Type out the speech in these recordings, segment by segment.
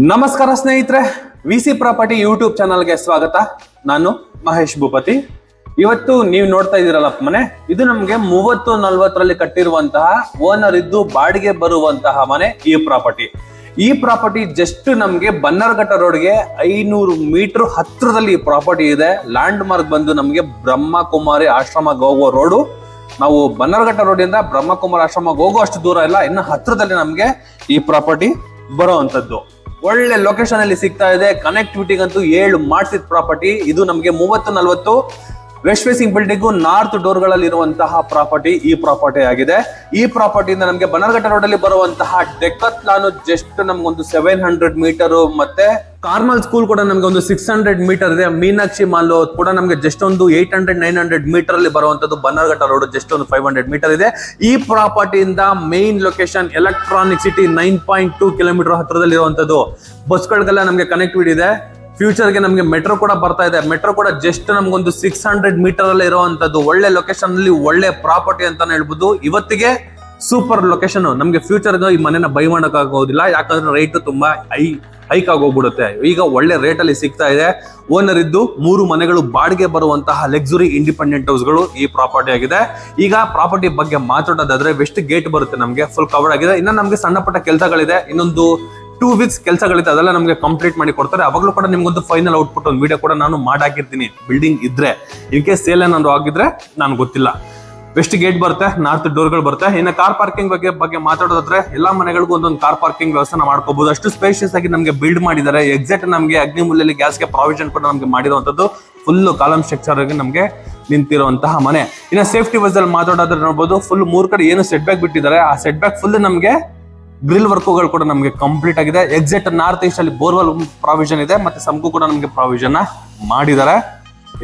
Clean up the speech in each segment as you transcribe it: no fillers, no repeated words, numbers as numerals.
ನಮಸ್ಕಾರ ಸ್ನೇಹಿತರೆ, VC property YouTube ಚಾನಲ್ಗೆ ಸ್ವಾಗತ. ನಾನು ಮಹೇಶ್ ಭೂಪತಿ. ಇವತ್ತು ನೀವು ನೋಡ್ತಾ ಇದ್ದೀರಲ್ಲ ಮನೆ, ಇದು ನಮ್ಗೆ 30-40ರಲ್ಲಿ ಕಟ್ಟಿರುವಂತಹ ಓನರ್ ಇದ್ದು ಬಾಡಿಗೆ ಬರುವಂತಹ ಮನೆ. ಈ ಪ್ರಾಪರ್ಟಿ ಜಸ್ಟ್ ನಮ್ಗೆ ಬನ್ನರ್ಘಟ್ಟ ರೋಡ್ಗೆ 500 ಮೀಟರ್ ಹತ್ರದಲ್ಲಿ ಈ ಪ್ರಾಪರ್ಟಿ ಇದೆ. ಲ್ಯಾಂಡ್ ಮಾರ್ಕ್ ಬಂದು ನಮ್ಗೆ ಬ್ರಹ್ಮಕುಮಾರಿ ಆಶ್ರಮಕ್ಕೆ ಹೋಗುವ ರೋಡು. ನಾವು ಬನ್ನರ್ಘಟ್ಟ ರೋಡ್ ಇಂದ ಬ್ರಹ್ಮಕುಮಾರಿ ಆಶ್ರಮಕ್ಕೆ ಹೋಗೋ ಅಷ್ಟು ದೂರ ಇಲ್ಲ, ಇನ್ನು ಹತ್ರದಲ್ಲಿ ನಮ್ಗೆ ಈ ಪ್ರಾಪರ್ಟಿ ಬರೋವಂಥದ್ದು. ಒಳ್ಳೆ ಲೊಕೇಶನ್ ಅಲ್ಲಿ ಸಿಗ್ತಾ ಇದೆ. ಕನೆಕ್ಟಿವಿಟಿಗಂತೂ 7 ಮಾಡಿಸಿದ ಪ್ರಾಪರ್ಟಿ. ಇದು ನಮ್ಗೆ 30-40 west facing building north door ಗಳಲ್ಲಿ ಇರುವಂತಹ ಪ್ರಾಪರ್ಟಿ ಈ ಪ್ರಾಪರ್ಟಿ ಆಗಿದೆ. ಈ ಪ್ರಾಪರ್ಟಿಯಿಂದ ನಮ್ಗೆ ಬನ್ನರ್ಘಟ್ಟ ರೋಡ್ ಅಲ್ಲಿ ಬರುವಂತಹ ಡೆಕತ್ಲಾನ್ ಜಸ್ಟ್ ನಮ್ಗೊಂದು 700 ಮೀಟರ್, ಮತ್ತೆ ಕಾರ್ಮಲ್ ಸ್ಕೂಲ್ ಕೂಡ ನಮ್ಗೆ ಒಂದು 600 ಮೀಟರ್ ಇದೆ. ಮೀನಾಕ್ಷಿ ಮಾಲ್ ಕೂಡ ನಮ್ಗೆ ಜಸ್ಟ್ ಒಂದು 800-900 ಮೀಟರ್ ಅಲ್ಲಿ ಬರುವಂತದ್ದು. ಬನ್ನರ್ಘಟ್ಟ ರೋಡ್ ಜಸ್ಟ್ ಒಂದು 500 ಮೀಟರ್ ಇದೆ. ಈ ಪ್ರಾಪರ್ಟಿಯಿಂದ main location electronic city 9.2 kilometre ಹತ್ರದಲ್ಲಿ ಇರುವಂತದ್ದು. ಬಸ್ಗಳಿಗೆಲ್ಲ ನಮ್ಗೆ ಕನೆಕ್ಟಿವಿಟಿ ಇದೆ. ಫ್ಯೂಚರ್ಗೆ ನಮ್ಗೆ ಮೆಟ್ರೋ ಕೂಡ ಬರ್ತಾ ಇದೆ. ಮೆಟ್ರೋ ಕೂಡ ಜಸ್ಟ್ ನಮ್ಗೊಂದು 600 ಮೀಟರ್ ಅಲ್ಲಿ ಇರುವಂತದ್ದು. ಒಳ್ಳೆ ಲೊಕೇಶನ್ ಅಲ್ಲಿ ಒಳ್ಳೆ ಪ್ರಾಪರ್ಟಿ ಅಂತಾನೆ ಹೇಳ್ಬೋದು. ಇವತ್ತಿಗೆ ಸೂಪರ್ ಲೊಕೇಶನ್. ನಮ್ಗೆ ಫ್ಯೂಚರ್ಗೆ ಈ ಮನೆನ ಬೈ ಮಾಡಕ್ ಆಗೋದಿಲ್ಲ, ಯಾಕಂದ್ರೆ ರೇಟ್ ತುಂಬಾ ಹೈಕ್ ಆಗೋಗ್ಬಿಡುತ್ತೆ. ಈಗ ಒಳ್ಳೆ ರೇಟ್ ಅಲ್ಲಿ ಸಿಗ್ತಾ ಇದೆ. ಓನರ್ ಇದ್ದು 3 ಮನೆಗಳು ಬಾಡಿಗೆ ಬರುವಂತಹ ಲಕ್ಸುರಿ ಇಂಡಿಪೆಂಡೆಂಟ್ ಹೌಸ್ಗಳು ಈ ಪ್ರಾಪರ್ಟಿ ಆಗಿದೆ. ಈಗ ಪ್ರಾಪರ್ಟಿ ಬಗ್ಗೆ ಮಾತಾಡೋದಾದ್ರೆ ವೆಸ್ಟ್ ಗೇಟ್ ಬರುತ್ತೆ, ನಮ್ಗೆ ಫುಲ್ ಕವರ್ ಆಗಿದೆ. ಇನ್ನ ನಮ್ಗೆ ಸಣ್ಣ ಪುಟ್ಟ ಕೆಲಸಗಳಿದೆ, ಇನ್ನೊಂದು 2 ವೀಕ್ಸ್ ಕೆಲಸಗಳಿದೆ, ಅದೆಲ್ಲ ನಮ್ಗೆ ಕಂಪ್ಲೀಟ್ ಮಾಡಿ ಕೊಡ್ತಾರೆ. ಅವಾಗಲೂ ಕೂಡ ನಿಮ್ಗೊಂದು ಫೈನಲ್ ಔಟ್ಪುಟ್ ಒಂದು ವಿಡಿಯೋ ಕೂಡ ನಾನು ಮಾಡಾಕಿರ್ತೀನಿ. ಬಿಲ್ಡಿಂಗ್ ಇದ್ರೆ ಇನ್ ಕೇಸ್ ಸೇಲ್ ಏನಾದ್ರು ಆಗಿದ್ರೆ ನಾನು ಗೊತ್ತಿಲ್ಲ. ವೆಸ್ಟ್ ಗೇಟ್ ಬರುತ್ತೆ, ನಾರ್ತ್ ಡೋರ್ಗಳು ಬರುತ್ತೆ. ಇನ್ನು ಕಾರ್ ಪಾರ್ಕಿಂಗ್ ಬಗ್ಗೆ ಮಾತಾಡೋದಾದ್ರೆ ಎಲ್ಲಾ ಮನೆಗಳಿಗೂ ಒಂದೊಂದು ಕಾರ್ ಪಾರ್ಕಿಂಗ್ ವ್ಯವಸ್ಥೆ ಮಾಡ್ಕೋಬಹುದು. ಅಷ್ಟು ಸ್ಪೇಷಿಯಸ್ ಆಗಿ ನಮ್ಗೆ ಬಿಲ್ಡ್ ಮಾಡಿದ್ದಾರೆ. ಎಕ್ಸಾಕ್ಟ್ ನಮ್ಗೆ ಅಗ್ನಿಮೂಲೆಯಲ್ಲಿ ಗ್ಯಾಸ್ಗೆ ಪ್ರಾವಿಷನ್ ಕೂಡ ನಮ್ಗೆ ಮಾಡಿರುವಂತದ್ದು. ಫುಲ್ ಕಾಲಮ್ ಸ್ಟ್ರಕ್ಚರ್ ಆಗಿ ನಮ್ಗೆ ನಿಂತಿರುವಂತಹ ಮನೆ. ಇನ್ನು ಸೇಫ್ಟಿ ವೈಸ್ ಅಲ್ಲಿ ಮಾತಾಡೋದ್ರೆ ನೋಡಬಹುದು, ಫುಲ್ 3 ಕಡೆ ಏನು ಸೆಟ್ ಬ್ಯಾಕ್ ಬಿಟ್ಟಿದ್ದಾರೆ. ಆ ಸೆಟ್ ಬ್ಯಾಕ್ ಫುಲ್ ನಮ್ಗೆ ಗ್ರಿಲ್ ವರ್ಕ್ಗಳು ಕೂಡ ನಮ್ಗೆ ಕಂಪ್ಲೀಟ್ ಆಗಿದೆ. ಎಕ್ಸಾಕ್ಟ್ ನಾರ್ತ್ ಈಸ್ಟ್ ಅಲ್ಲಿ ಬೋರ್ವೆಲ್ ಪ್ರಾವಿಷನ್ ಇದೆ, ಮತ್ತೆ ಸಂಕು ಕೂಡ ನಮ್ಗೆ ಪ್ರಾವಿಷನ್ ಮಾಡಿದ್ದಾರೆ.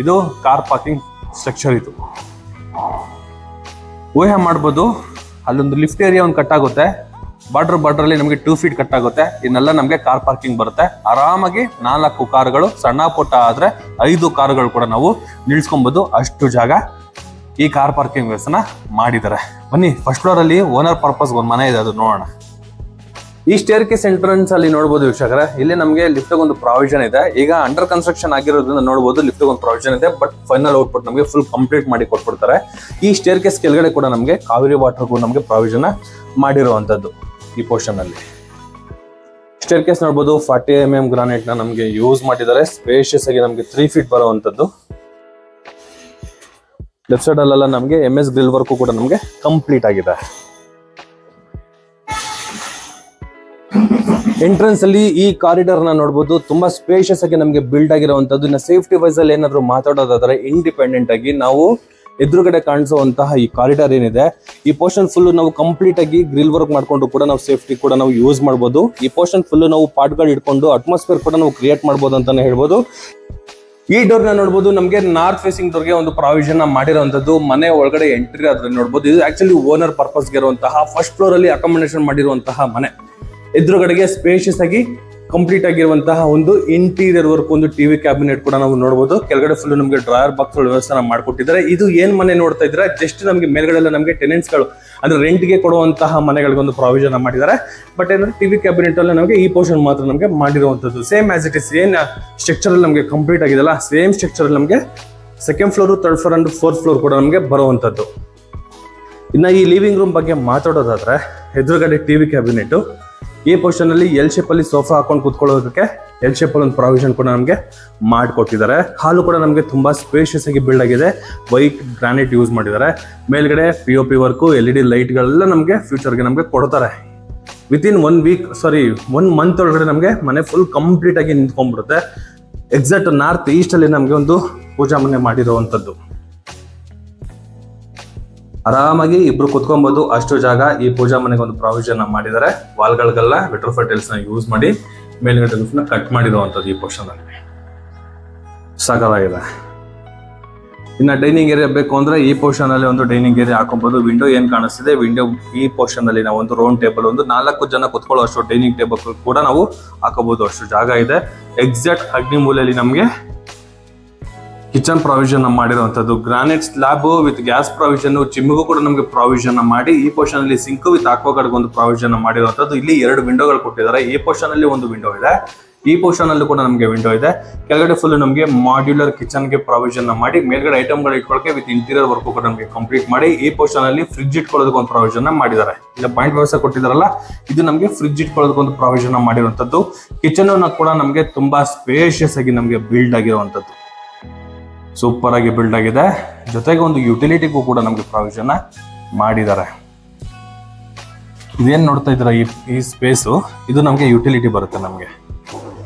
ಇದು ಕಾರ್ ಪಾರ್ಕಿಂಗ್ ಸ್ಟ್ರಕ್ಚರ್. ಇದು ಊಹೆ ಮಾಡ್ಬೋದು, ಅಲ್ಲೊಂದು ಲಿಫ್ಟ್ ಏರಿಯಾ ಒಂದು ಕಟ್ ಆಗುತ್ತೆ. ಬಾರ್ಡರ್ ಅಲ್ಲಿ ನಮಗೆ 2 ಫೀಟ್ ಕಟ್ ಆಗುತ್ತೆ. ಇನ್ನೆಲ್ಲ ನಮ್ಗೆ ಕಾರ್ ಪಾರ್ಕಿಂಗ್ ಬರುತ್ತೆ. ಆರಾಮಾಗಿ 4 ಕಾರುಗಳು, ಸಣ್ಣ ಪುಟ್ಟ ಆದ್ರೆ 5 ಕಾರುಗಳು ಕೂಡ ನಾವು ನಿಲ್ಸ್ಕೊಬಹುದು. ಅಷ್ಟು ಜಾಗ ಈ ಕಾರ್ ಪಾರ್ಕಿಂಗ್ ವ್ಯವಸ್ಥೆನ ಮಾಡಿದ್ದಾರೆ. ಬನ್ನಿ, ಫಸ್ಟ್ ಫ್ಲೋರ್ ಅಲ್ಲಿ ಓನರ್ ಪರ್ಪಸ್ ಒಂದು ಮನೆ ಇದೆ, ಅದು ನೋಡೋಣ. ಈ ಸ್ಟೇರ್ ಕೇಸ್ ಎಂಟ್ರೆನ್ಸ್ ಅಲ್ಲಿ ನೋಡಬಹುದು ವೀಕ್ಷಕರೇ, ಇಲ್ಲಿ ನಮಗೆ ಲಿಫ್ಟ್ ಒಂದು ಪ್ರಾವಿಷನ್ ಇದೆ. ಈಗ ಅಂಡರ್ ಕನ್ಸ್ಟ್ರಕ್ಷನ್ ಆಗಿರೋದ್ರಿಂದ ನೋಡಬಹುದು ಲಿಫ್ಟ್ ಒಂದು ಪ್ರಾವಿಷನ್ ಇದೆ, ಬಟ್ ಫೈನಲ್ ಔಟ್ಪುಟ್ ನಮಗೆ ಫುಲ್ ಕಂಪ್ಲೀಟ್ ಮಾಡಿ ಕೊಟ್ಬಿಡ್ತಾರೆ. ಈ ಸ್ಟೇರ್ ಕೇಸ್ ಕೆಳಗಡೆ ಕೂಡ ನಮಗೆ ಕಾವೇರಿ ವಾಟರ್ಗೂ ನಮಗೆ ಪ್ರಾವಿಷನ್ ಮಾಡಿರುವಂತದ್ದು. ಈ ಪೋರ್ಷನ್ ಅಲ್ಲಿ ಸ್ಟೇರ್ ಕೇಸ್ ನೋಡಬಹುದು 40 mm ಗ್ರಾನೈಟ್ ನ ನಮಗೆ ಯೂಸ್ ಮಾಡಿದ್ದಾರೆ. ಸ್ಪೇಷಿಯಸ್ ಆಗಿ ನಮಗೆ 3 ಫೀಟ್ ಬರುವಂತದ್ದು. ಲೆಫ್ಟ್ ಸೈಡ್ ಅಲ್ಲೆಲ್ಲ ನಮಗೆ MS ಗ್ರಿಲ್ ವರ್ಕ್ ಕೂಡ ನಮಗೆ ಕಂಪ್ಲೀಟ್ ಆಗಿದೆ. ಎಂಟ್ರೆನ್ಸ್ ಅಲ್ಲಿ ಈ ಕಾರಿಡಾರ್ ನ ನೋಡಬಹುದು, ತುಂಬಾ ಸ್ಪೇಷಿಯಸ್ ಆಗಿ ನಮಗೆ ಬಿಲ್ಡ್ ಆಗಿರುವಂತದ್ದು. ಇನ್ನು ಸೇಫ್ಟಿ ವೈಸ್ ಅಲ್ಲಿ ಏನಾದ್ರು ಮಾತಾಡೋದಾದ್ರೆ ಇಂಡಿಪೆಂಡೆಂಟ್ ಆಗಿ ನಾವು ಎದುರುಗಡೆ ಕಾಣಿಸುವಂತಹ ಈ ಕಾರಿಡಾರ್ ಏನಿದೆ, ಈ ಪೋರ್ಷನ್ ಫುಲ್ ನಾವು ಕಂಪ್ಲೀಟ್ ಆಗಿ ಗ್ರಿಲ್ ವರ್ಕ್ ಮಾಡ್ಕೊಂಡು ಕೂಡ ನಾವು ಸೇಫ್ಟಿ ಕೂಡ ನಾವು ಯೂಸ್ ಮಾಡಬಹುದು. ಈ ಪೋರ್ಷನ್ ಫುಲ್ ನಾವು ಪಾಟ್ಗಳು ಇಟ್ಕೊಂಡು ಅಟ್ಮಾಸ್ಫಿಯರ್ ಕೂಡ ನಾವು ಕ್ರಿಯೇಟ್ ಮಾಡಬಹುದು ಅಂತಾನೆ ಹೇಳ್ಬೋದು. ಈ ಡೋರ್ ನ ನೋಡಬಹುದು, ನಮಗೆ ನಾರ್ತ್ ಫೇಸಿಂಗ್ ಡೋರ್ಗೆ ಒಂದು ಪ್ರಾವಿಷನ್ ಮಾಡಿರುವಂತದ್ದು. ಮನೆ ಒಳಗಡೆ ಎಂಟ್ರಿ ಆದ್ರೆ ನೋಡಬಹುದು, ಇದು ಆಕ್ಚುಲಿ ಓನರ್ ಪರ್ಪಸ್ಗೆ ಇರುವಂತಹ ಫಸ್ಟ್ ಫ್ಲೋರ್ ಅಲ್ಲಿ ಅಕಾಮಿಡೇಷನ್ ಮಾಡಿರುವಂತಹ ಮನೆ. ಎದುರುಗಡೆಗೆ ಸ್ಪೇಷಿಯಸ್ ಆಗಿ ಕಂಪ್ಲೀಟ್ ಆಗಿರುವಂತಹ ಒಂದು ಇಂಟೀರಿಯರ್ ವರ್ಕ್, ಒಂದು ಟಿವಿ ಕ್ಯಾಬಿನೆಟ್ ಕೂಡ ನಾವು ನೋಡಬಹುದು. ಕೆಳಗಡೆ ಫುಲ್ ನಮಗೆ ಡ್ರಾಯರ್ ಬಾಕ್ಸ್ ವ್ಯವಸ್ಥೆ ಮಾಡಿಕೊಟ್ಟಿದ್ದಾರೆ. ಇದು ಏನ್ ಮನೆ ನೋಡ್ತಾ ಇದ್ರೆ ಜಸ್ಟ್ ನಮಗೆ ಮೇಲ್ಗಡೆ ನಮಗೆ ಟೆನೆಂಟ್ಸ್ ಗಳು ಅಂದ್ರೆ ರೆಂಟ್ ಗೆ ಕೊಡುವಂತಹ ಮನೆಗಳಿಗೆ ಒಂದು ಪ್ರಾವಿಷನ್ ಮಾಡಿದ್ದಾರೆ. ಬಟ್ ಏನಂದ್ರೆ ಟಿವಿ ಕ್ಯಾಬಿನೆಟ್ ಅಲ್ಲಿ ನಮಗೆ ಈ ಪೋರ್ಷನ್ ಮಾತ್ರ ನಮಗೆ ಮಾಡಿರುವಂತದ್ದು. ಸೇಮ್ ಆಸ್ ಇಟ್ ಇಸ್ ಏನ್ ಸ್ಟ್ರಕ್ಚರ್ ಅಲ್ಲಿ ನಮಗೆ ಕಂಪ್ಲೀಟ್ ಆಗಿದೆಲ್ಲ, ಸೇಮ್ ಸ್ಟ್ರಕ್ಚರ್ ಅಲ್ಲಿ ನಮಗೆ 2nd floor, 3rd floor and 4th floor ಕೂಡ ನಮಗೆ ಬರುವಂತದ್ದು. ಇನ್ನ ಈ ಲಿವಿಂಗ್ ರೂಮ್ ಬಗ್ಗೆ ಮಾತಾಡೋದಾದ್ರೆ ಎದುರುಗಡೆ ಟಿವಿ ಕ್ಯಾಬಿನೆಟ್, ಈ ಪೋರ್ಷನ್ ಅಲ್ಲಿ ಎಲ್ ಶೇಪ್ ಅಲ್ಲಿ ಸೋಫಾ ಹಾಕೊಂಡು ಕೂತ್ಕೊಳ್ಳೋದಕ್ಕೆ ಎಲ್ ಶೇಪ್ ಅಲ್ಲಿ ಒಂದು ಪ್ರಾವಿಷನ್ ಕೂಡ ನಮಗೆ ಮಾಡಿಕೊಟ್ಟಿದ್ದಾರೆ. ಹಾಲು ಕೂಡ ನಮಗೆ ತುಂಬಾ ಸ್ಪೇಷಿಯಸ್ ಆಗಿ ಬಿಲ್ಡ್ ಆಗಿದೆ. ವೈಟ್ ಗ್ರಾನೈಟ್ ಯೂಸ್ ಮಾಡಿದ್ದಾರೆ. ಮೇಲ್ಗಡೆ POP ವರ್ಕು, LED ಲೈಟ್ಗಳೆಲ್ಲ ನಮಗೆ ಫ್ಯೂಚರ್ಗೆ ನಮಗೆ ಕೊಡ್ತಾರೆ. ವಿತಿನ್ 1 ಮಂತ್ ಒಳಗಡೆ ನಮಗೆ ಮನೆ ಫುಲ್ ಕಂಪ್ಲೀಟ್ ಆಗಿ ನಿಂತ್ಕೊಂಡ್ಬಿಡುತ್ತೆ. ಎಕ್ಸಾಕ್ಟ್ ನಾರ್ತ್ ಈಸ್ಟ್ ಅಲ್ಲಿ ನಮಗೆ ಒಂದು ಪೂಜಾ ಮನೆ ಮಾಡಿರುವಂತದ್ದು. ಆರಾಮಾಗಿ ಇಬ್ರು ಕುತ್ಕೊಬಹುದು, ಅಷ್ಟು ಜಾಗ ಈ ಪೂಜಾ ಮನೆಗೆ ಒಂದು ಪ್ರಾವಿಷನ್ ಮಾಡಿದ್ದಾರೆ. ವಾಲ್ಗಳಿಗೆಲ್ಲ ವಿಟ್ರೋಫೈಟ್ ಟೈಲ್ಸ್ ನ ಯೂಸ್ ಮಾಡಿ ಮೇಲ್ಗಡೆ ರೂಫ್ ನ ಕಟ್ ಮಾಡಿರುವಂತದ್ದು. ಈ ಪೋರ್ಷನ್ ಅಲ್ಲಿ ಸಾಕಾಗಿದೆ. ಇನ್ನ ಡೈನಿಂಗ್ ಏರಿಯಾ ಬೇಕು ಅಂದ್ರೆ ಈ ಪೋರ್ಷನ್ ಅಲ್ಲಿ ಒಂದು ಡೈನಿಂಗ್ ಏರಿಯಾ ಹಾಕೊಬಹುದು. ವಿಂಡೋ ಏನ್ ಕಾಣಿಸ್ತಿದೆ, ವಿಂಡೋ ಈ ಪೋರ್ಷನ್ ಅಲ್ಲಿ ನಾವು ಒಂದು ರೌಂಡ್ ಟೇಬಲ್, ಒಂದು 4 ಜನ ಕುತ್ಕೊಳ್ಳೋ ಅಷ್ಟು ಡೈನಿಂಗ್ ಟೇಬಲ್ ಕೂಡ ನಾವು ಹಾಕೋಬಹುದು. ಅಷ್ಟು ಜಾಗ ಇದೆ. ಎಕ್ಸಾಕ್ಟ್ ಅಗ್ನಿಮೂಲೆಯಲ್ಲಿ ನಮಗೆ ಕಿಚನ್ ಪ್ರಾವಿಷನ್ ಮಾಡಿರುವಂತದ್ದು granite slab with gas provision, ಚಿಮ್ಮಿಗೂ ಕೂಡ ನಮಗೆ ಪ್ರಾವಿಷನ್ ಮಾಡಿ ಈ ಪೋರ್ಷನ್ ಅಲ್ಲಿ ಸಿಂಕ್ ವಿತ್ ಆಕ್ವಾಗಾರ್ಡ್ ಒಂದು ಪ್ರಾವಿಷನ್ ಮಾಡಿರುವಂತದ್ದು. ಇಲ್ಲಿ 2 ವಿಂಡೋಗಳು ಕೊಟ್ಟಿದ್ದಾರೆ. ಈ ಪೋರ್ಷನ್ ಅಲ್ಲಿ ಒಂದು ವಿಂಡೋ ಇದೆ, ಈ ಪೋರ್ಷನ್ ಅಲ್ಲೂ ಕೂಡ ನಮಗೆ ವಿಂಡೋ ಇದೆ. ಕೆಳಗಡೆ ಫುಲ್ ನಮಗೆ ಮಾಡ್ಯುಲರ್ ಕಿಚನ್ ಗೆ ಪ್ರಾವಿಷನ್ ಮಾಡಿ ಮೇಲ್ಗಡೆ ಐಟಮ್ಗಳು ಇಟ್ಕೊಳ್ಳೋಕೆ ವಿತ್ ಇಂಟೀರಿಯರ್ ವರ್ಕ್ ಕೂಡ ನಮಗೆ ಕಂಪ್ಲೀಟ್ ಮಾಡಿ ಈ ಪೋರ್ಷನ್ ಅಲ್ಲಿ ಫ್ರಿಡ್ಜ್ ಇಟ್ಕೊಳ್ಳೋದಕ್ಕೆ ಒಂದು ಪ್ರಾವಿಷನ್ ಮಾಡಿದ್ದಾರೆ. ಈಗ ಪಾಯಿಂಟ್ ವ್ಯವಸ್ಥೆ ಕೊಟ್ಟಿದ್ದಾರಲ್ಲ, ಇದು ನಮಗೆ ಫ್ರಿಡ್ಜ್ ಇಟ್ಕೊಳ್ಳೋದಕ್ಕೆ ಒಂದು ಪ್ರಾವಿಷನ್ ಮಾಡಿರುವಂತದ್ದು. ಕಿಚನ್ ಕೂಡ ನಮಗೆ ತುಂಬಾ ಸ್ಪೇಷಿಯಸ್ ಆಗಿ ನಮಗೆ ಬಿಲ್ಡ್ ಆಗಿರುವಂತದ್ದು, ಸೂಪರ್ ಆಗಿ ಬಿಲ್ಡ್ ಆಗಿದೆ. ಜೊತೆಗೆ ಒಂದು ಯುಟಿಲಿಟಿಗೂ ಕೂಡ ನಮಗೆ ಪ್ರಾವಿಷನ್ ಮಾಡಿದ್ದಾರೆ. ಇದೇನ್ ನೋಡ್ತಾ ಇದ್ದೀರಾ ಈ ಸ್ಪೇಸು, ಇದು ನಮಗೆ ಯುಟಿಲಿಟಿ ಬರುತ್ತೆ. ನಮಗೆ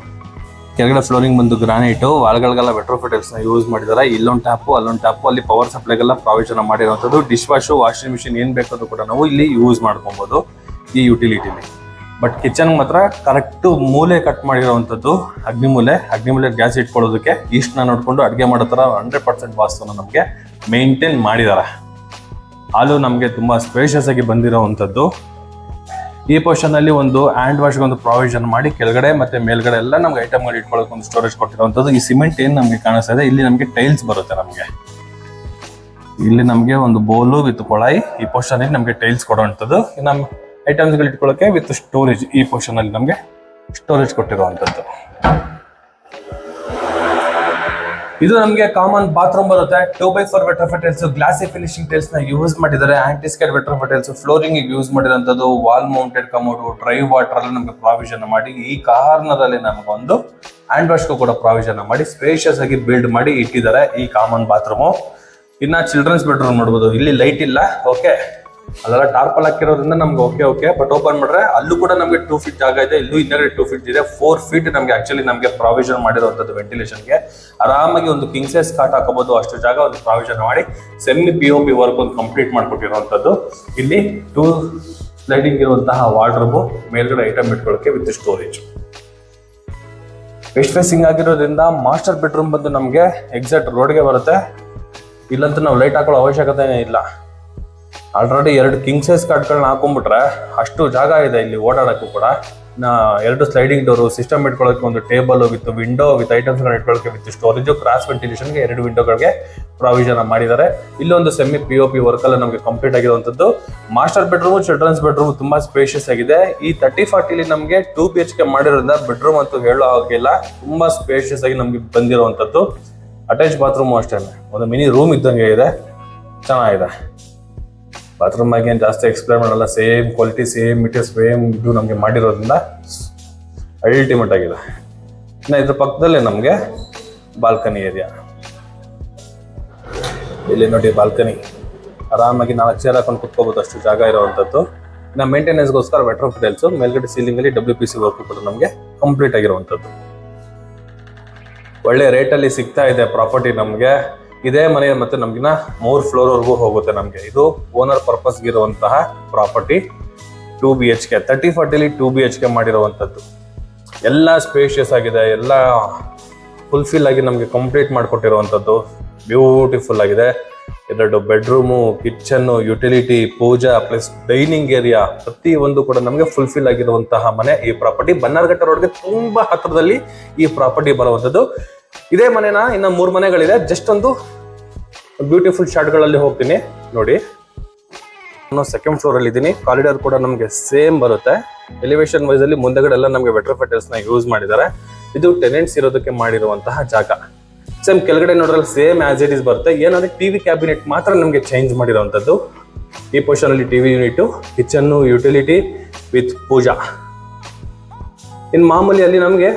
ಕೆಳಗಡೆ ಫ್ಲೋರಿಂಗ್ ಬಂದು ಗ್ರಾನೈಟು, ವಾಲ್ಗಳಿಗೆಲ್ಲ ವೆಟ್ರೋಫಿಟಲ್ಸ್ ನ ಯೂಸ್ ಮಾಡಿದ್ದಾರೆ. ಇಲ್ಲೊಂದು ಟ್ಯಾಪು ಅಲ್ಲೊಂದು ಟ್ಯಾಪು, ಅಲ್ಲಿ ಪವರ್ ಸಪ್ಲೈಗೆಲ್ಲ ಪ್ರಾವಿಷನ್ ಮಾಡಿರುವಂಥದ್ದು. ಡಿಶ್ ವಾಶು, ವಾಷಿಂಗ್ ಮಿಷಿನ್ ಏನ್ ಬೇಕಾದ್ರೂ ಕೂಡ ನಾವು ಇಲ್ಲಿ ಯೂಸ್ ಮಾಡ್ಕೊಬಹುದು ಈ ಯುಟಿಲಿಟಿಲಿ. ಬಟ್ ಕಿಚನ್ ಮಾತ್ರ ಕರೆಕ್ಟ್ ಮೂಲೆ ಕಟ್ ಮಾಡಿರುವಂಥದ್ದು, ಅಗ್ನಿಮೂಲೆ ಗ್ಯಾಸ್ ಇಟ್ಕೊಳ್ಳೋದಕ್ಕೆ ಈಸ್ಟ್ನ ನೋಡ್ಕೊಂಡು ಅಡುಗೆ ಮಾಡೋ ಥರ 100% ವಾಸ್ತುನ ನಮಗೆ ಮೇಂಟೈನ್ ಮಾಡಿದ್ದಾರೆ. ಹಾಲು ನಮಗೆ ತುಂಬಾ ಸ್ಪೇಷಿಯಸ್ ಆಗಿ ಬಂದಿರೋವಂಥದ್ದು. ಈ ಪೋರ್ಷನ್ ಅಲ್ಲಿ ಒಂದು ಹ್ಯಾಂಡ್ ವಾಶ್ಗೆ ಒಂದು ಪ್ರಾವಿಷನ್ ಮಾಡಿ ಕೆಳಗಡೆ ಮತ್ತೆ ಮೇಲ್ಗಡೆ ಎಲ್ಲ ನಮ್ಗೆ ಐಟಮ್ಗಳು ಇಟ್ಕೊಳ್ಳೋಕೆ ಒಂದು ಸ್ಟೋರೇಜ್ ಕೊಟ್ಟಿರುವಂಥದ್ದು. ಈ ಸಿಮೆಂಟ್ ಏನ್ ನಮಗೆ ಕಾಣಿಸ್ತಾ ಇದೆ, ಇಲ್ಲಿ ನಮಗೆ ಟೈಲ್ಸ್ ಬರುತ್ತೆ. ಇಲ್ಲಿ ನಮಗೆ ಒಂದು ಬೋಲು ವಿತ್ ಕೊಳಾಯಿ, ಈ ಪೋರ್ಷನ್ ಅಲ್ಲಿ ನಮಗೆ ಟೈಲ್ಸ್ ಕೊಡುವಂಥದ್ದು. ನಮ್ಮ ಐಟಮ್ಸ್ ಗಳು ಇಟ್ಕೊಳ್ಳೋಕೆ ವಿತ್ ಸ್ಟೋರೇಜ್, ಈ ಪೋರ್ಷನ್ ಅಲ್ಲಿ ನಮಗೆ ಸ್ಟೋರೇಜ್ ಕೊಟ್ಟಿರುವಂಥದ್ದು. ಇದು ನಮಗೆ ಕಾಮನ್ ಬಾತ್ರೂಮ್ ಬರುತ್ತೆ. 2x4 vitrified tiles, glossy finishing tiles ನ ಯೂಸ್ ಮಾಡಿದ್ದಾರೆ. ಆಂಟಿಸ್ಕೇಡ್ ವೆಟ್ರೋಫಿಟಲ್ಸ್, ಫ್ಲೋರಿಂಗ್ ಯೂಸ್ ಮಾಡಿರುವಂತದ್ದು, wall mounted commode, dry water ಅಲ್ಲಿ ನಮಗೆ ಪ್ರಾವಿಷನ್ ಮಾಡಿ ಈ ಕಾರ್ನರ್ ಅಲ್ಲಿ ನಮಗೆ ಒಂದು ಹ್ಯಾಂಡ್ ವಾಶ್ಗೂ ಕೂಡ ಪ್ರಾವಿಷನ್ ಮಾಡಿ ಸ್ಪೇಷಿಯಸ್ ಆಗಿ ಬಿಲ್ಡ್ ಮಾಡಿ ಇಟ್ಟಿದ್ದಾರೆ ಈ ಕಾಮನ್ ಬಾತ್ರೂಮು. ಇನ್ನ ಚಿಲ್ಡ್ರನ್ಸ್ ಬೆಡ್ರೂಮ್ ನೋಡಬಹುದು. ಇಲ್ಲಿ ಲೈಟ್ ಇಲ್ಲ, ಓಕೆ, ಅಲ್ಲೆಲ್ಲ ಟಾರ್ಪಲ್ ಹಾಕಿರೋದ್ರಿಂದ ನಮ್ಗೆ ಓಕೆ. ಬಟ್ ಓಪನ್ ಮಾಡ್ರೆ ಅಲ್ಲೂ ಕೂಡ ನಮಗೆ 2 ಫೀಟ್ ಜಾಗ ಇದೆ. ಇಲ್ಲೂ ಇನ್ನೊಂದು 2 ಫೀಟ್ ಇದೆ. 4 ಫೀಟ್ ನಮಗೆ ಆಕ್ಚುಲಿ ನಮಗೆ ಪ್ರಾವಿಷನ್ ಮಾಡಿರುವಂತದ್ದು ವೆಂಟಿಲೇಷನ್ಗೆ. ಆರಾಮಾಗಿ ಒಂದು ಕಿಂಗ್ ಸೈಜ್ ಕಾಟ್ ಹಾಕೋಬಹುದು, ಅಷ್ಟು ಜಾಗ ಒಂದು ಪ್ರಾವಿಷನ್ ಮಾಡಿ ಸೆಮಿ POP ವರ್ಕ್ ಒಂದು ಕಂಪ್ಲೀಟ್ ಮಾಡ್ಕೊಟ್ಟಿರುವಂತದ್ದು. ಇಲ್ಲಿ 2 ಸ್ಲೈಡಿಂಗ್ ಇರುವಂತಹ ವಾರ್ಡ್ರೋಬ್, ಮೇಲ್ಗಡೆ ಐಟಮ್ ಇಟ್ಕೊಳ್ಳೋಕೆ ವಿತ್ ಸ್ಟೋರೇಜ್. ವೆಸ್ಟ್ ಫೇಸಿಂಗ್ ಆಗಿರೋದ್ರಿಂದ ಮಾಸ್ಟರ್ ಬೆಡ್ರೂಮ್ ಬಂದು ನಮಗೆ ಎಕ್ಸಾಕ್ಟ್ ರೋಡ್ಗೆ ಬರುತ್ತೆ. ಇಲ್ಲಂತೂ ನಾವು ಲೈಟ್ ಹಾಕೊಳ್ಳೋ ಅವಶ್ಯಕತೆ ಇಲ್ಲ. ಆಲ್ರೆಡಿ 2 ಕಿಂಗ್ ಸೈಜ್ ಕಾಟ್ಗಳನ್ನ ಹಾಕೊಂಡ್ಬಿಟ್ರೆ ಅಷ್ಟು ಜಾಗ ಇದೆ ಇಲ್ಲಿ ಓಡಾಡಕ್ಕೂ ಕೂಡ. 2 ಸ್ಲೈಡಿಂಗ್ ಡೋರು, ಸಿಸ್ಟಮ್ ಇಟ್ಕೊಳ್ಳೋಕೆ ಒಂದು table with window with items ಇಟ್ಕೊಳ್ಳೋಕೆ ವಿತ್ ಸ್ಟೋರೇಜ್, ಕ್ರಾಸ್ ವೆಂಟಿಲೇಷನ್ಗೆ 2 ವಿಂಡೋಗಳಿಗೆ ಪ್ರಾವಿಷನ್ ಮಾಡಿದ್ದಾರೆ. ಇಲ್ಲೊಂದು ಸೆಮಿ POP ವರ್ಕ್ ಅಲ್ಲಿ ನಮಗೆ ಕಂಪ್ಲೀಟ್ ಆಗಿರುವಂತದ್ದು. ಮಾಸ್ಟರ್ ಬೆಡ್ರೂಮ್, ಚಿಲ್ಡ್ರನ್ಸ್ ಬೆಡ್ರೂಮ್ ತುಂಬಾ ಸ್ಪೇಷಿಯಸ್ ಆಗಿದೆ. ಈ 30-40 ನಮಗೆ 2 BHK ಮಾಡಿರೋದ್ರಿಂದ ಬೆಡ್ರೂಮ್ ಅಂತೂ ಹೇಳೋ ಹಾಗಿಲ್ಲ, ತುಂಬಾ ಸ್ಪೇಷಿಯಸ್ ಆಗಿ ನಮ್ಗೆ ಬಂದಿರುವಂತದ್ದು. ಅಟ್ಯಾಚ್ ಬಾತ್ರೂಮ್ ಅಷ್ಟೇ, ಒಂದು ಮಿನಿ ರೂಮ್ ಇದ್ದಂಗೆ ಇದೆ, ಚೆನ್ನಾಗಿದೆ. ಬಾತ್ರೂಮ್ ಆಗಿ ಏನು ಜಾಸ್ತಿ ಎಕ್ಸ್ಪ್ಲೇನ್ ಮಾಡಲ್ಲ, same quality, same meter, same ಇದು ನಮಗೆ ಮಾಡಿರೋದ್ರಿಂದ ಅಲ್ಟಿಮೇಟ್ ಆಗಿದೆ. ಇನ್ನು ಇದ್ರ ಪಕ್ಕದಲ್ಲೇ ನಮಗೆ ಬಾಲ್ಕನಿ ಏರಿಯಾ. ಇಲ್ಲಿ ನೋಡಿ ಬಾಲ್ಕನಿ, ಆರಾಮಾಗಿ 4 ಚೇರ್ ಹಾಕೊಂಡು ಕುತ್ಕೋಬಹುದು, ಅಷ್ಟು ಜಾಗ ಇರುವಂಥದ್ದು. ಇನ್ನು ಮೇಂಟೆನೆನ್ಸ್ಗೋಸ್ಕರ ವೆಟ್ರೋಫಿಟಲ್ಸ್, ಮೇಲ್ಗಡೆ ಸೀಲಿಂಗ್ ಅಲ್ಲಿ WPC ವರ್ಕ್ ಕೂಡ ನಮಗೆ ಕಂಪ್ಲೀಟ್ ಆಗಿರುವಂಥದ್ದು. ಒಳ್ಳೆ ರೇಟಲ್ಲಿ ಸಿಗ್ತಾ ಇದೆ ಪ್ರಾಪರ್ಟಿ ನಮಗೆ. ಇದೇ ಮನೆ ಮತ್ತೆ ನಮ್ಗಿನ 3 ಫ್ಲೋರ್ ವರೆಗೂ ಹೋಗುತ್ತೆ ನಮಗೆ. ಇದು ಓನರ್ ಪರ್ಪಸ್ಗೆ ಇರುವಂತಹ ಪ್ರಾಪರ್ಟಿ. 2 BHK 30-40 2 BHK ಮಾಡಿರುವಂಥದ್ದು. ಎಲ್ಲ ಸ್ಪೇಷಿಯಸ್ ಆಗಿದೆ, ಎಲ್ಲ ಫುಲ್ಫಿಲ್ ಆಗಿ ನಮಗೆ ಕಂಪ್ಲೀಟ್ ಮಾಡಿಕೊಟ್ಟಿರುವಂಥದ್ದು. ಬ್ಯೂಟಿಫುಲ್ ಆಗಿದೆ. 2 ಬೆಡ್ರೂಮು, ಕಿಚನ್ನು, ಯುಟಿಲಿಟಿ, ಪೂಜಾ ಪ್ಲಸ್ ಡೈನಿಂಗ್ ಏರಿಯಾ, ಪ್ರತಿ ಒಂದು ಕೂಡ ನಮಗೆ ಫುಲ್ಫಿಲ್ ಆಗಿರುವಂತಹ ಮನೆ. ಈ ಪ್ರಾಪರ್ಟಿ ಬನ್ನಾರ್ಘಟ್ಟ ರೋಡ್ಗೆ ತುಂಬಾ ಹತ್ತಿರದಲ್ಲಿ ಈ ಪ್ರಾಪರ್ಟಿ ಬರುವಂಥದ್ದು. ಇದೇ ಮನೆನ ಇನ್ನ 3 ಮನೆಗಳಿದೆ. ಜಸ್ಟ್ ಒಂದು ಬ್ಯೂಟಿಫುಲ್ ಶಾಟ್ಗಳಲ್ಲಿ ಹೋಗ್ತೀನಿ ನೋಡಿ. ನಾನು 2nd ಫ್ಲೋರ್ ಅಲ್ಲಿ ಇದ್ದೀನಿ. ಕಾರಿಡಾರ್ ಕೂಡ ನಮಗೆ ಸೇಮ್ ಬರುತ್ತೆ. ಎಲಿವೇಶನ್ ವೈಸ್ ಅಲ್ಲಿ ಮುಂದೆಗಡೆ ಎಲ್ಲ ನಮಗೆ ವೆಟ್ರೋಫಿಟಲ್ಸ್ ನ ಯೂಸ್ ಮಾಡಿದ್ದಾರೆ. ಇದು ಟೆನೆಂಟ್ಸ್ ಇರೋದಕ್ಕೆ ಮಾಡಿರುವಂತಹ ಜಾಗ. ಸೇಮ್ ಕೆಳಗಡೆ ನೋಡ್ರಲ್ಲಿ ಸೇಮ್ ಆಸ್ ಇಟ್ ಇಸ್ ಬರುತ್ತೆ. ಏನಂದ್ರೆ TV ಕ್ಯಾಬಿನೆಟ್ ಮಾತ್ರ ನಮಗೆ ಚೇಂಜ್ ಮಾಡಿರುವಂತದ್ದು. ಈ ಪೋರ್ಷನ್ ಅಲ್ಲಿ TV unit, kitchen, utility with pooja. ಇನ್ನು ಮಾಮೂಲಿ ಅಲ್ಲಿ ನಮಗೆ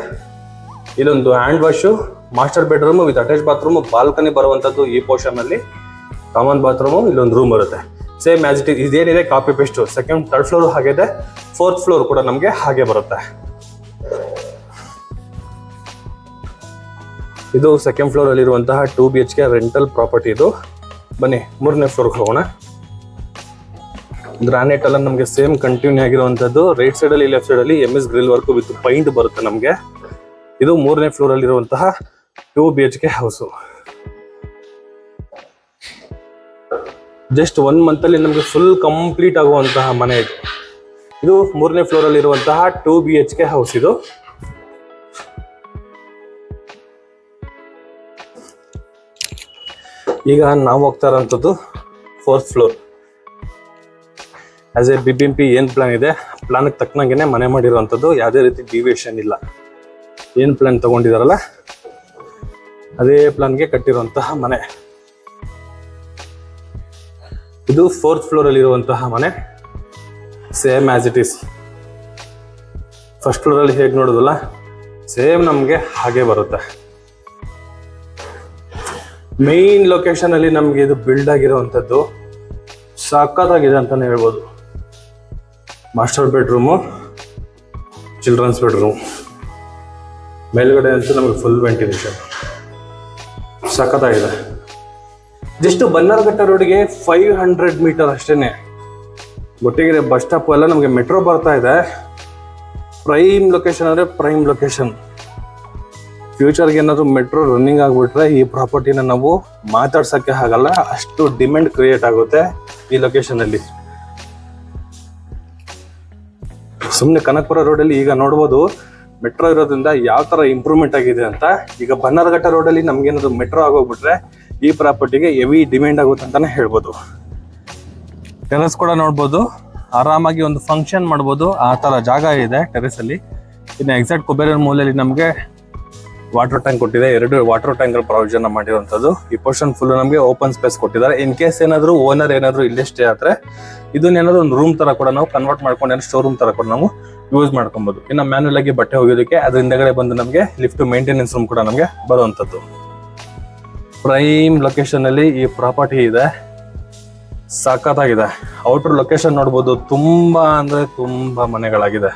ಇಲ್ಲೊಂದು hand wash, master bedroom with attach bathroom, balcony ಬರುವಂತದ್ದು. ಈ ಪೋರ್ಷನ್ ಅಲ್ಲಿ ಕಾಮನ್ ಬಾತ್ರೂಮ್, ಇಲ್ಲೊಂದು ರೂಮ್ ಬರುತ್ತೆ. Same as it is. ಇದೇನಿದೆ copy paste. 2nd 3rd floor ಹಾಗಿದೆ, 4th ಫ್ಲೋರ್ ಕೂಡ ನಮಗೆ ಹಾಗೆ ಬರುತ್ತೆ. ಇದು 2nd ಫ್ಲೋರ್ ಅಲ್ಲಿ ಇರುವಂತಹ 2 BHK ರೆಂಟಲ್ ಪ್ರಾಪರ್ಟಿ. ಇದು ಬನ್ನಿ 3ನೇ ಫ್ಲೋರ್ಗೆ ಹೋಗೋಣ. ಗ್ರಾನೈಟ್ ಎಲ್ಲ ನಮಗೆ ಸೇಮ್ ಕಂಟಿನ್ಯೂ ಆಗಿರುವಂತದ್ದು. ರೈಟ್ ಸೈಡ್ ಅಲ್ಲಿ, ಲೆಫ್ಟ್ ಸೈಡ್ ಅಲ್ಲಿ MS grill work with paint ಬರುತ್ತೆ ನಮಗೆ. ಇದು 3ನೇ ಫ್ಲೋರ್ ಅಲ್ಲಿ ಇರುವಂತಹ 2 BHK ಹೌಸು. ಜಸ್ಟ್ 1 ಮಂತ್ ಅಲ್ಲಿ ನಮಗೆ ಫುಲ್ ಕಂಪ್ಲೀಟ್ ಆಗುವಂತಹ ಮನೆ ಇದು. ಇದು 3ನೇ ಫ್ಲೋರ್ ಅಲ್ಲಿ ಇರುವಂತಹ 2 BHK ಹೌಸ್. ಇದು ಈಗ ನಾವು ಹೋಗ್ತಾ ಇರೋಂಥದ್ದು 4th floor. As a BBMP ಏನು ಪ್ಲಾನ್ ಇದೆ ಪ್ಲಾನ್ಗೆ ತಕ್ಕನಂಗೆ ಮನೆ ಮಾಡಿರೋವಂಥದ್ದು, ಯಾವುದೇ ರೀತಿ ಡಿವಿಯೇಷನ್ ಇಲ್ಲ. ಏನು ಪ್ಲಾನ್ ತಗೊಂಡಿದಾರಲ್ಲ ಅದೇ ಪ್ಲಾನ್ಗೆ ಕಟ್ಟಿರುವಂತಹ ಮನೆ. ಇದು 4th ಫ್ಲೋರಲ್ಲಿ ಇರುವಂತಹ ಮನೆ, same as it is. First ಫ್ಲೋರಲ್ಲಿ ಹೇಗೆ ನೋಡೋದಲ್ಲ ಸೇಮ್ ನಮಗೆ ಹಾಗೆ ಬರುತ್ತೆ. ಮೇನ್ ಲೊಕೇಶನ್ ಅಲ್ಲಿ ನಮ್ಗೆ ಇದು ಬಿಲ್ಡ್ ಆಗಿರುವಂಥದ್ದು ಸಖತ್ತಾಗಿದೆ ಅಂತಾನೆ ಹೇಳ್ಬೋದು. ಮಾಸ್ಟರ್ ಬೆಡ್ರೂಮು, ಚಿಲ್ಡ್ರನ್ಸ್ ಬೆಡ್ರೂಮ್, ಮೇಲ್ಗಡೆ ಅಂತೂ ನಮಗೆ ಫುಲ್ ವೆಂಟಿಲೇಷನ್ ಸಖತ್ತಾಗಿದೆ. ಜಸ್ಟ್ ಬನ್ನರ್ಘಟ್ಟ ರೋಡ್ಗೆ 500 ಮೀಟರ್ ಅಷ್ಟೇನೆ. ಗೊಟ್ಟಿಗೆರೆ ಬಸ್ ಸ್ಟಾಪ್ ಎಲ್ಲ ನಮಗೆ ಮೆಟ್ರೋ ಬರ್ತಾ ಇದೆ. ಪ್ರೈಮ್ ಲೊಕೇಶನ್ ಅಂದರೆ ಪ್ರೈಮ್ ಲೊಕೇಶನ್. ಫ್ಯೂಚರ್ಗೆ ಏನಾದರೂ ಮೆಟ್ರೋ ರನ್ನಿಂಗ್ ಆಗಿಬಿಟ್ರೆ ಈ ಪ್ರಾಪರ್ಟಿನ ನಾವು ಮಾತಾಡ್ಸೋಕ್ಕೆ ಆಗಲ್ಲ, ಅಷ್ಟು ಡಿಮ್ಯಾಂಡ್ ಕ್ರಿಯೇಟ್ ಆಗುತ್ತೆ ಈ ಲೊಕೇಶನಲ್ಲಿ. ಸುಮ್ಮನೆ ಕನಕಪುರ ರೋಡಲ್ಲಿ ಈಗ ನೋಡ್ಬೋದು ಮೆಟ್ರೋ ಇರೋದ್ರಿಂದ ಯಾವ ಥರ ಇಂಪ್ರೂವ್ಮೆಂಟ್ ಆಗಿದೆ ಅಂತ. ಈಗ ಬನ್ನರ್ಘಟ್ಟ ರೋಡಲ್ಲಿ ನಮಗೇನಾದ್ರು ಮೆಟ್ರೋ ಆಗೋಗ್ಬಿಟ್ರೆ ಈ ಪ್ರಾಪರ್ಟಿಗೆ ಹೆವಿ ಡಿಮ್ಯಾಂಡ್ ಆಗುತ್ತೆ ಅಂತಲೇ ಹೇಳ್ಬೋದು. ಟೆರೆಸ್ ಕೂಡ ನೋಡ್ಬೋದು, ಆರಾಮಾಗಿ ಒಂದು ಫಂಕ್ಷನ್ ಮಾಡ್ಬೋದು, ಆ ಥರ ಜಾಗ ಇದೆ ಟೆರೆಸಲ್ಲಿ. ಇನ್ನು ಎಕ್ಸಾಕ್ಟ್ ಕುಬೇರನ ಮೂಲೆಯಲ್ಲಿ ನಮಗೆ ವಾಟರ್ ಟ್ಯಾಂಕ್ ಕೊಟ್ಟಿದೆ, 2 ವಾಟರ್ ಟ್ಯಾಂಕ್ ಪ್ರಾವಿಷನ್ ಮಾಡಿರುವಂಥದ್ದು. ಈ ಪೋರ್ಷನ್ ಫುಲ್ ನಮಗೆ ಓಪನ್ ಸ್ಪೇಸ್ ಕೊಟ್ಟಿದ್ದಾರೆ. ಇನ್ ಕೇಸ್ ಏನಾದರೂ ಓನರ್ ಏನಾದರೂ ಇಲ್ಲೇ ಸ್ಟೇ ಆದರೆ ಇದನ್ನೇನಾದ್ರು ಒಂದು ರೂಮ್ ತರ ಕೂಡ ನಾವು ಕನ್ವರ್ಟ್ ಮಾಡ್ಕೊಂಡು ಸ್ಟೋರ್ ರೂಮ್ ತರ ಕೂಡ ನಾವು ಯೂಸ್ ಮಾಡ್ಕೊಬಹುದು. ಇನ್ನು ಮ್ಯಾನ್ಯಲ್ ಆಗಿ ಬಟ್ಟೆ ಒಗೆಯೋದಕ್ಕೆ ಅದ್ರ ಹಿಂದೆಗಡೆ ಬಂದು ನಮಗೆ ಲಿಫ್ಟ್ ಮೇಂಟೆನೆನ್ಸ್ ರೂಮ್ ಕೂಡ ನಮಗೆ ಬರುವಂಥದ್ದು. ಪ್ರೈಮ್ ಲೊಕೇಶನ್ ಅಲ್ಲಿ ಈ ಪ್ರಾಪರ್ಟಿ ಇದೆ, ಸಖತ್ತಾಗಿದೆ. ಔಟರ್ ಲೊಕೇಶನ್ ನೋಡ್ಬೋದು, ತುಂಬಾ ಅಂದ್ರೆ ತುಂಬಾ ಮನೆಗಳಾಗಿದೆ.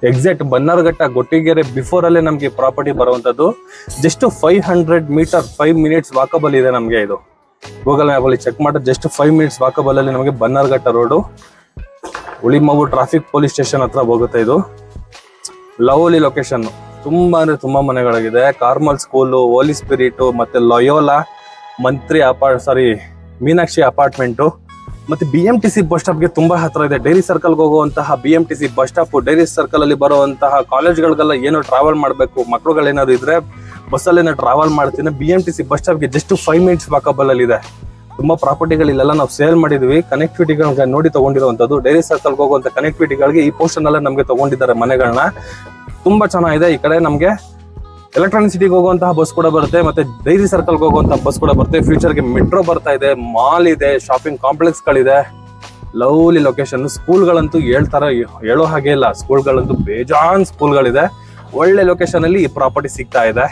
ಎಕ್ಸಾಕ್ಟ್ ಬನ್ನರ್ಘಟ್ಟ ಗೊಟ್ಟಿಗೆರೆ ಬಿಫೋರ್ ಅಲ್ಲೇ ನಮ್ಗೆ ಪ್ರಾಪರ್ಟಿ ಬರುವಂತದ್ದು. ಜಸ್ಟ್ 500 ಮೀಟರ್ 5 ಮಿನಿಟ್ಸ್ ವಾಕಬಲ್ ಇದೆ ನಮಗೆ. ಇದು ಗೂಗಲ್ ಮ್ಯಾಪ್ ಅಲ್ಲಿ ಚೆಕ್ ಮಾಡಿದ್ರೆ ಜಸ್ಟ್ 5 ಮಿನಿಟ್ಸ್ ವಾಕಬಲ್ ಅಲ್ಲಿ ನಮಗೆ Bannerghatta road, Ulimavu traffic police station ಹತ್ರ ಹೋಗುತ್ತೆ. ಇದು ಲವ್ಲಿ ಲೊಕೇಶನ್, ತುಂಬಾ ಅಂದ್ರೆ ತುಂಬಾ ಮನೆಗಳಾಗಿದೆ. ಕಾರ್ಮಲ್ ಸ್ಕೂಲು, ಹೋಲಿ ಸ್ಪಿರಿಟ್, ಮತ್ತೆ ಲಯೋಲಾ, ಮೀನಾಕ್ಷಿ ಅಪಾರ್ಟ್ಮೆಂಟು, ಮತ್ತೆ BMTC ಬಸ್ ಸ್ಟಾಪ್ಗೆ ತುಂಬಾ ಹತ್ರ ಇದೆ. ಡೈರಿ ಸರ್ಕಲ್ಗೆ ಹೋಗುವಂತಹ BMTC bus stop, Dairy Circle ಅಲ್ಲಿ ಬರುವಂತಹ ಕಾಲೇಜ್ಗಳಿಗೆಲ್ಲ ಏನೋ ಟ್ರಾವೆಲ್ ಮಾಡಬೇಕು, ಮಕ್ಕಳುಗಳೇನಾದ್ರು ಇದ್ರೆ ಬಸ್ಸಲ್ಲೇನೋ ಟ್ರಾವೆಲ್ ಮಾಡ್ತೀನಿ, BMTC ಬಸ್ ಸ್ಟಾಪ್ಗೆ ಜಸ್ಟ್ 5 ಮಿನಿಟ್ಸ್ ವಾಕಬಲ್ ಅಲ್ಲಿ ಇದೆ. ತುಂಬಾ ಪ್ರಾಪರ್ಟಿಗಳಿಲ್ಲೆಲ್ಲ ನಾವು ಸೇಲ್ ಮಾಡಿದ್ವಿ, ಕನೆಕ್ಟಿವಿಟಿಗಳನ್ನ ನೋಡಿ ತಗೊಂಡಿರುವಂತದ್ದು. ಡೈರಿ ಸರ್ಕಲ್ಗೆ ಹೋಗುವಂತ ಕನೆಕ್ಟಿವಿಟಿಗಳಿಗೆ ಈ ಪೋರ್ಷನ್ ಅಲ್ಲೇ ನಮಗೆ ತಗೊಂಡಿದ್ದಾರೆ ಮನೆಗಳನ್ನ. ತುಂಬಾ ಚೆನ್ನಾಗಿದೆ. ಈ ಕಡೆ ನಮಗೆ ಎಲೆಕ್ಟ್ರಾನಿಕ್ ಸಿಟಿಗೆ ಹೋಗುವಂತಹ ಬಸ್ ಕೂಡ ಬರುತ್ತೆ, ಮತ್ತೆ ಡೈರಿ ಸರ್ಕಲ್ಗೆ ಹೋಗುವಂತಹ ಬಸ್ ಕೂಡ ಬರುತ್ತೆ. ಫ್ಯೂಚರ್ಗೆ ಮೆಟ್ರೋ ಬರ್ತಾ ಇದೆ, ಮಾಲ್ ಇದೆ, ಶಾಪಿಂಗ್ ಕಾಂಪ್ಲೆಕ್ಸ್ ಗಳಿದೆ. Lovely location. ಸ್ಕೂಲ್ಗಳಂತೂ ಹೇಳೋ ಹಾಗೆ ಇಲ್ಲ, ಸ್ಕೂಲ್ಗಳಂತೂ ಬೇಜಾನ್ ಸ್ಕೂಲ್ಗಳಿದೆ. ಒಳ್ಳೆ ಲೊಕೇಶನ್ ಅಲ್ಲಿ ಈ ಪ್ರಾಪರ್ಟಿ ಸಿಗ್ತಾ ಇದೆ.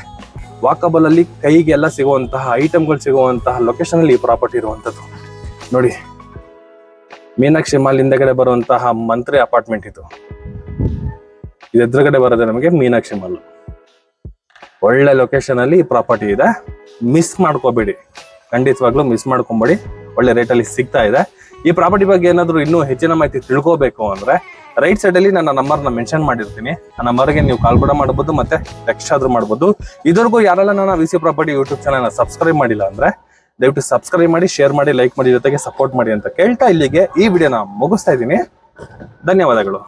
ವಾಕಬಲ್ ಅಲ್ಲಿ ಕೈಗೆಲ್ಲ ಸಿಗುವಂತಹ ಐಟಮ್ಗಳು ಸಿಗುವಂತಹ ಲೊಕೇಶನ್ ಅಲ್ಲಿ ಈ ಪ್ರಾಪರ್ಟಿ ಇರುವಂತದ್ದು. ನೋಡಿ, ಮೀನಾಕ್ಷಿ ಮಾಲ್ ಹಿಂದೆಗಡೆ ಬರುವಂತಹ ಮಂತ್ರಿ ಅಪಾರ್ಟ್ಮೆಂಟ್ ಇದು ಎದುರುಗಡೆ ಬರೋದೆ ನಮಗೆ ಮೀನಾಕ್ಷಿ ಮಾಲ್. ಒಳ್ಳೆ ಲೊಕೇಶನ್ ಅಲ್ಲಿ ಈ ಪ್ರಾಪರ್ಟಿ ಇದೆ, ಮಿಸ್ ಮಾಡ್ಕೋಬೇಡಿ, ಖಂಡಿತವಾಗ್ಲೂ ಮಿಸ್ ಮಾಡ್ಕೊಂಬೇಡಿ. ಒಳ್ಳೆ ರೇಟಲ್ಲಿ ಸಿಗ್ತಾ ಇದೆ. ಈ ಪ್ರಾಪರ್ಟಿ ಬಗ್ಗೆ ಏನಾದ್ರು ಇನ್ನೂ ಹೆಚ್ಚಿನ ಮಾಹಿತಿ ತಿಳ್ಕೋಬೇಕು ಅಂದ್ರೆ ರೈಟ್ ಸೈಡ್ ಅಲ್ಲಿ ನನ್ನ ನಂಬರ್ನ ಮೆನ್ಷನ್ ಮಾಡಿರ್ತೀನಿ. ಆ ನಂಬರ್ಗೆ ನೀವು ಕಾಲ್ ಕೂಡ ಮಾಡಬಹುದು, ಮತ್ತೆ ಟೆಕ್ಸ್ಟ್ ಆದ್ರೂ ಮಾಡಬಹುದು. ಇದ್ರಿಗೂ ಯಾರೆಲ್ಲ ನನ್ನ VC property YouTube channel subscribe ಮಾಡಿಲ್ಲ ಅಂದ್ರೆ ದಯವಿಟ್ಟು ಸಬ್ಸ್ಕ್ರೈಬ್ ಮಾಡಿ, ಶೇರ್ ಮಾಡಿ, ಲೈಕ್ ಮಾಡಿ, ಜೊತೆಗೆ ಸಪೋರ್ಟ್ ಮಾಡಿ ಅಂತ ಕೇಳ್ತಾ ಇಲ್ಲಿಗೆ ಈ ವಿಡಿಯೋನ ಮುಗಿಸ್ತಾ ಇದ್ದೀನಿ. ಧನ್ಯವಾದಗಳು.